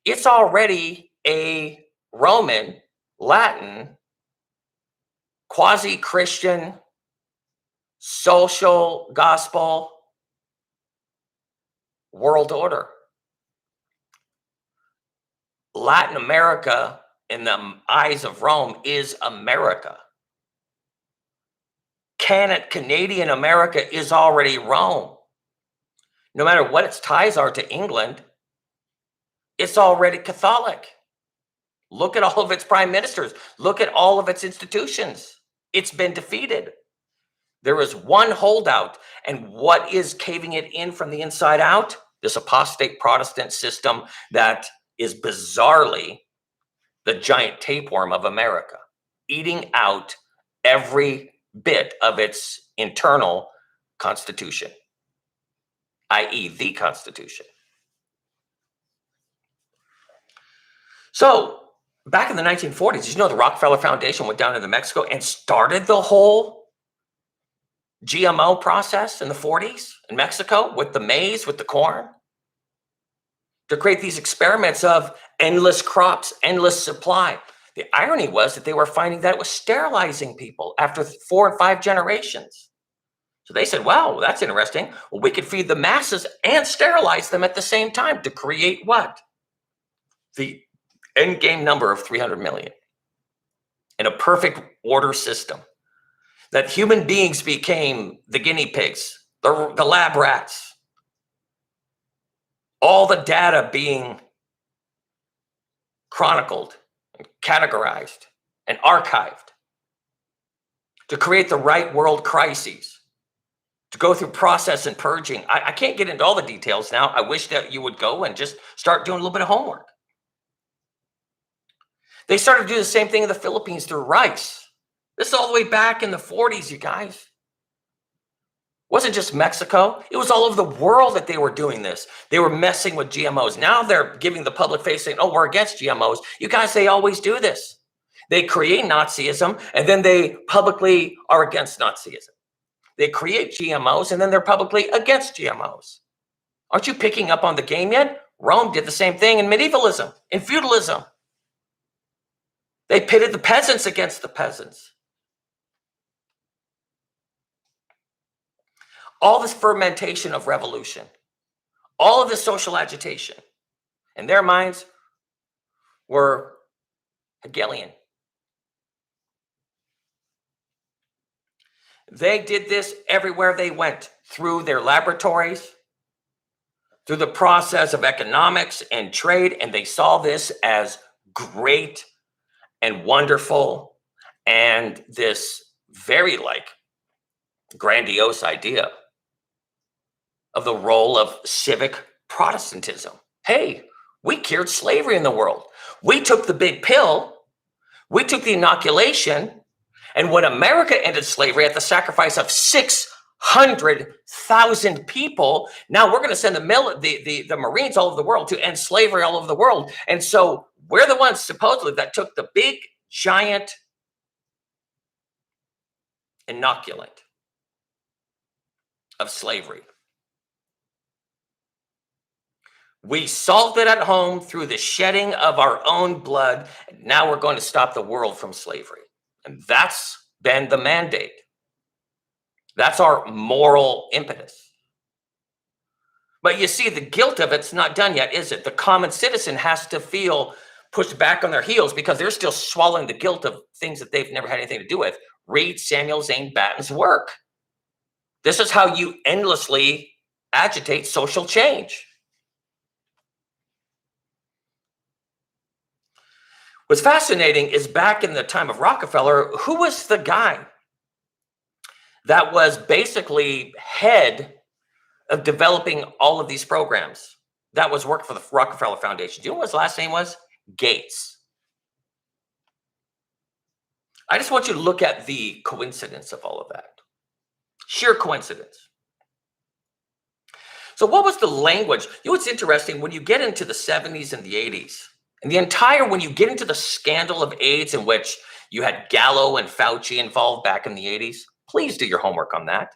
It's already a Roman, Latin, quasi-Christian, social gospel world order. Latin America, in the eyes of Rome, is America. Canadian America is already Rome. No matter what its ties are to England, it's already Catholic. Look at all of its prime ministers. Look at all of its institutions. It's been defeated. There is one holdout. And what is caving it in from the inside out? This apostate Protestant system that is bizarrely the giant tapeworm of America, eating out every bit of its internal constitution, i.e. the Constitution. So back in the 1940s, did you know the Rockefeller Foundation went down into Mexico and started the whole GMO process in the 40s in Mexico with the maize, with the corn, to create these experiments of endless crops, endless supply. The irony was that they were finding that it was sterilizing people after 4 and 5 generations. So they said, wow, that's interesting. Well, we could feed the masses and sterilize them at the same time to create what? The end game number of 300 million in a perfect order system. That human beings became the guinea pigs, the lab rats. All the data being chronicled, and categorized, and archived to create the right world crises, to go through process and purging. I can't get into all the details now. I wish that you would go and just start doing a little bit of homework. They started to do the same thing in the Philippines through rice. This is all the way back in the 40s, you guys. It wasn't just Mexico. It was all over the world that they were doing this. They were messing with GMOs. Now they're giving the public face saying, oh, we're against GMOs. You guys, they always do this. They create Nazism, and then they publicly are against Nazism. They create GMOs, and then they're publicly against GMOs. Aren't you picking up on the game yet? Rome did the same thing in medievalism, in feudalism. They pitted the peasants against the peasants. All this fermentation of revolution, all of this social agitation, in their minds were Hegelian. They did this everywhere they went, through their laboratories, through the process of economics and trade, and they saw this as great and wonderful and this very grandiose idea of the role of civic Protestantism. Hey, we cured slavery in the world. We took the big pill. We took the inoculation. And when America ended slavery at the sacrifice of 600,000 people, now we're going to send the Marines all over the world to end slavery all over the world. And so we're the ones supposedly that took the big, giant inoculant of slavery. We solved it at home through the shedding of our own blood. And now we're going to stop the world from slavery. And that's been the mandate. That's our moral impetus. But you see, the guilt of it's not done yet, is it? The common citizen has to feel pushed back on their heels because they're still swallowing the guilt of things that they've never had anything to do with. Read Samuel Zane Batten's work. This is how you endlessly agitate social change. What's fascinating is back in the time of Rockefeller, who was the guy that was basically head of developing all of these programs that was working for the Rockefeller Foundation? Do you know what his last name was? Gates. I just want you to look at the coincidence of all of that. Sheer coincidence. So what was the language? You know what's interesting? When you get into the 70s and the 80s, and when you get into the scandal of AIDS in which you had Gallo and Fauci involved back in the 80s, please do your homework on that.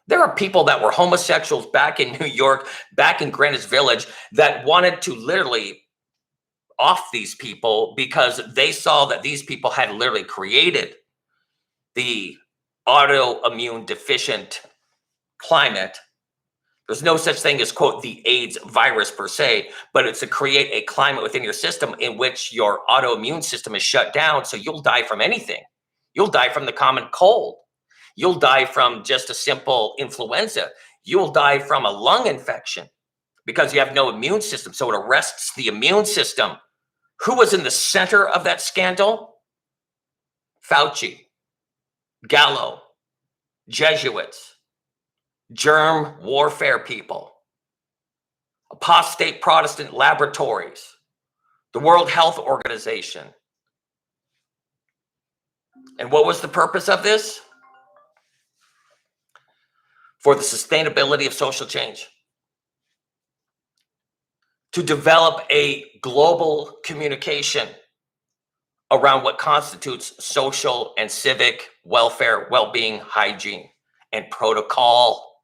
There are people that were homosexuals back in New York, back in Greenwich Village, that wanted to literally off these people because they saw that these people had literally created the autoimmune deficient climate. There's no such thing as, quote, the AIDS virus per se, but it's to create a climate within your system in which your autoimmune system is shut down. So you'll die from anything. You'll die from the common cold. You'll die from just a simple influenza. You'll die from a lung infection because you have no immune system. So it arrests the immune system. Who was in the center of that scandal? Fauci, Gallo, Jesuits, germ warfare people, apostate Protestant laboratories, the World Health Organization. And what was the purpose of this? For the sustainability of social change. To develop a global communication around what constitutes social and civic welfare, well-being, hygiene, and protocol.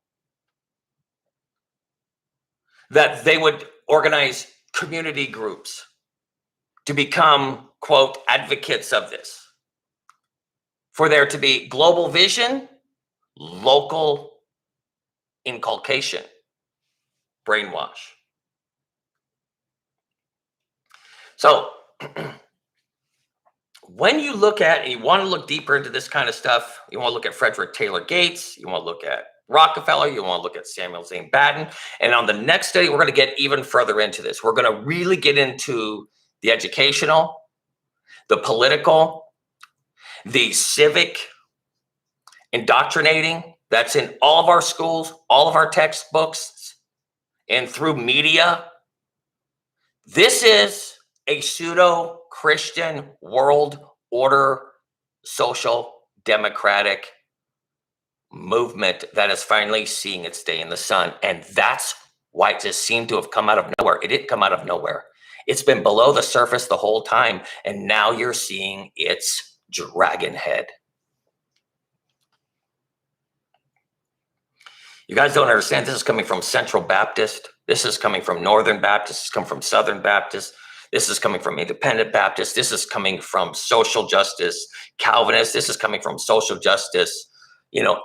That they would organize community groups to become, quote, advocates of this. For there to be global vision, local inculcation, brainwash. So when you look at, and you want to look deeper into this kind of stuff, you want to look at Frederick Taylor Gates, you want to look at Rockefeller, you want to look at Samuel Zane Batten. And on the next study, we're going to get even further into this. We're going to really get into the educational, the political, the civic indoctrinating that's in all of our schools, all of our textbooks, and through media. This is a pseudo-Christian world order, social democratic movement that is finally seeing its day in the sun. And that's why it just seemed to have come out of nowhere. It didn't come out of nowhere. It's been below the surface the whole time. And now you're seeing its dragon head. You guys don't understand. This is coming from Central Baptist. This is coming from Northern Baptist. This is coming from Southern Baptist. This is coming from Independent Baptist. This is coming from social justice Calvinists. This is coming from social justice,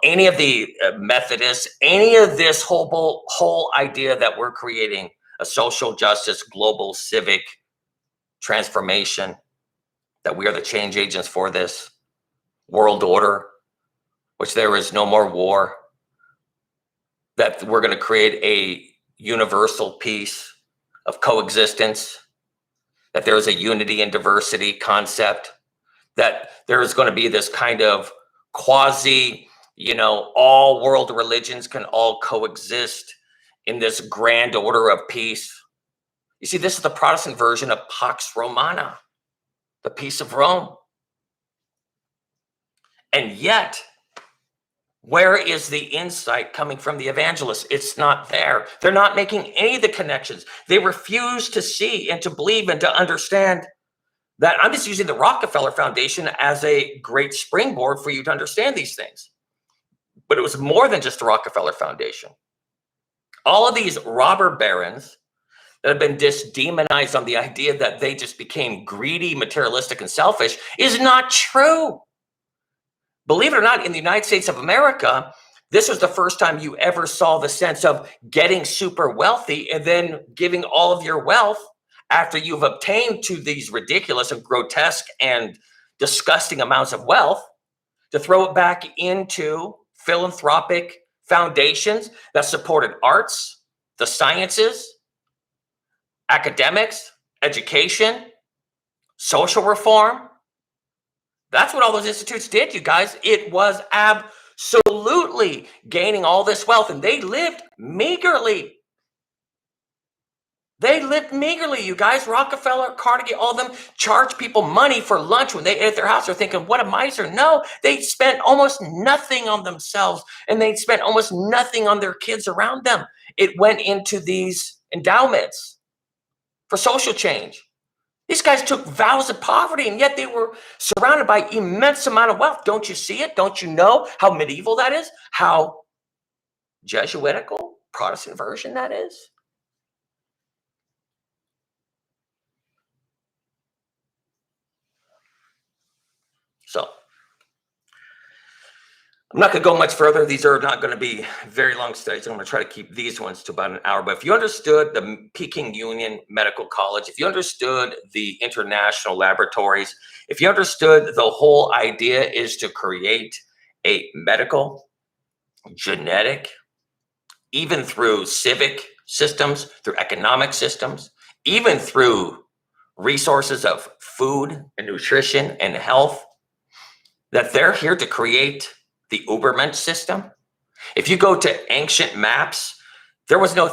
any of the Methodists, any of this whole idea that we're creating a social justice, global civic transformation, that we are the change agents for this world order. which there is no more war, that we're going to create a universal peace of coexistence, that there is a unity and diversity concept, that there is going to be this kind of quasi, all world religions can all coexist in this grand order of peace. You see, this is the Protestant version of Pax Romana, the peace of Rome. And yet, where is the insight coming from the evangelists? It's not there. They're not making any of the connections. They refuse to see and to believe and to understand that. I'm just using the Rockefeller Foundation as a great springboard for you to understand these things. But it was more than just the Rockefeller Foundation. All of these robber barons that have been demonized on the idea that they just became greedy, materialistic, and selfish is not true. Believe it or not, in the United States of America, this was the first time you ever saw the sense of getting super wealthy and then giving all of your wealth after you've obtained to these ridiculous and grotesque and disgusting amounts of wealth, to throw it back into philanthropic foundations that supported arts, the sciences, academics, education, social reform. That's what all those institutes did, you guys. It was absolutely gaining all this wealth, and they lived meagerly. They lived meagerly, you guys. Rockefeller, Carnegie, all of them charged people money for lunch when they ate at their house. They're thinking, what a miser. No, they spent almost nothing on themselves, and they spent almost nothing on their kids around them. It went into these endowments for social change. These guys took vows of poverty, and yet they were surrounded by immense amount of wealth. Don't you see it? Don't you know how medieval that is? How Jesuitical, Protestant version that is? So, I'm not going to go much further. These are not going to be very long studies. I'm going to try to keep these ones to about an hour. But if you understood the Peking Union Medical College, if you understood the international laboratories, if you understood the whole idea is to create a medical, genetic, even through civic systems, through economic systems, even through resources of food and nutrition and health, that they're here to create the Ubermensch system. If you go to ancient maps, there was no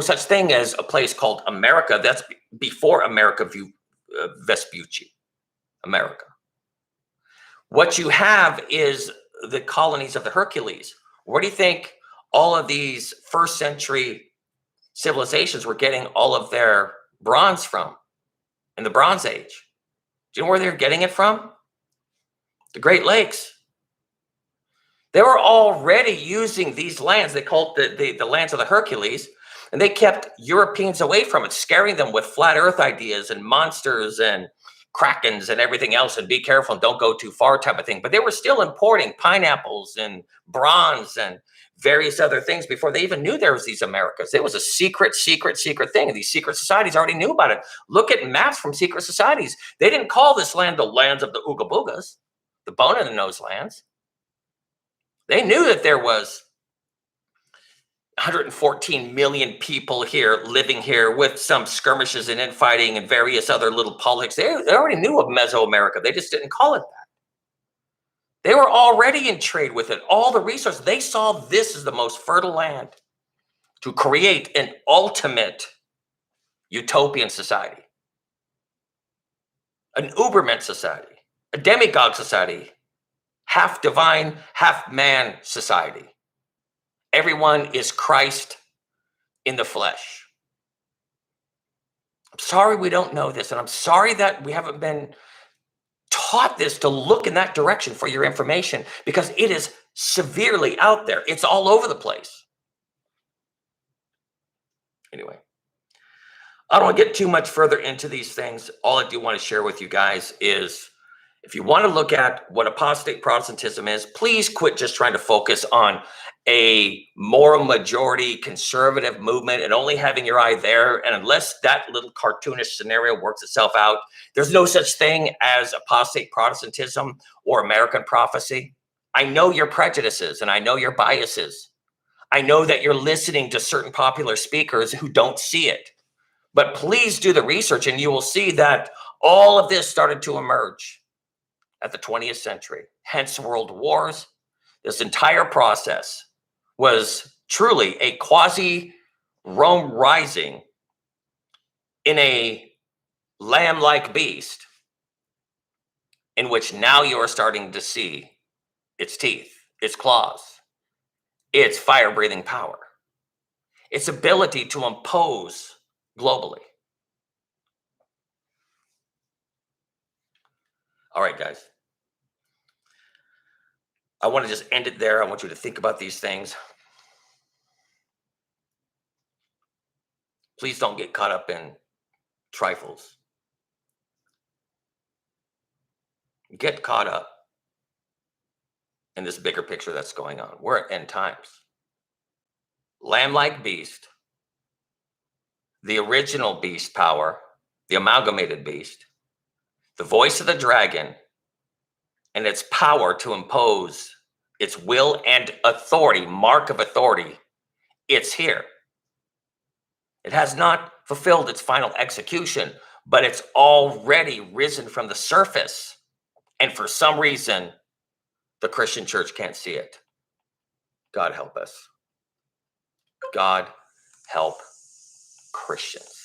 such thing as a place called America. That's before America Vespucci, America. What you have is the colonies of the Hercules. Where do you think all of these first century civilizations were getting all of their bronze from in the Bronze Age? Do you know where they're getting it from? The Great Lakes. They were already using these lands. They called the lands of the Hercules, and they kept Europeans away from it, scaring them with flat earth ideas and monsters and krakens and everything else, and be careful and don't go too far type of thing. But they were still importing pineapples and bronze and various other things before they even knew there was these Americas. It was a secret thing. And these secret societies already knew about it. Look at maps from secret societies. They didn't call this land the lands of the Ooga Boogas, the bone in the nose lands. They knew that there was 114 million people here living here with some skirmishes and infighting and various other little politics. They already knew of Mesoamerica. They just didn't call it that. They were already in trade with it. All the resources. They saw this as the most fertile land to create an ultimate utopian society, an Ubermensch society, a demigod society, half divine, half man society. Everyone is Christ in the flesh. I'm sorry we don't know this, and I'm sorry that we haven't been taught this, to look in that direction for your information, because it is severely out there. It's all over the place. Anyway, I don't want to get too much further into these things. All I do want to share with you guys is, if you want to look at what apostate Protestantism is, please quit just trying to focus on a moral majority conservative movement and only having your eye there. And unless that little cartoonish scenario works itself out, there's no such thing as apostate Protestantism or American prophecy. I know your prejudices and I know your biases. I know that you're listening to certain popular speakers who don't see it. But please do the research and you will see that all of this started to emerge at the 20th century, hence world wars. This entire process was truly a quasi-Rome rising in a lamb-like beast in which now you are starting to see its teeth, its claws, its fire-breathing power, its ability to impose globally. All right, guys. I want to just end it there. I want you to think about these things. Please don't get caught up in trifles. Get caught up in this bigger picture that's going on. We're at end times. Lamb-like beast, the original beast power, the amalgamated beast, the voice of the dragon, and its power to impose its will and authority, mark of authority, it's here. It has not fulfilled its final execution, but it's already risen from the surface. And for some reason, the Christian church can't see it. God help us. God help Christians.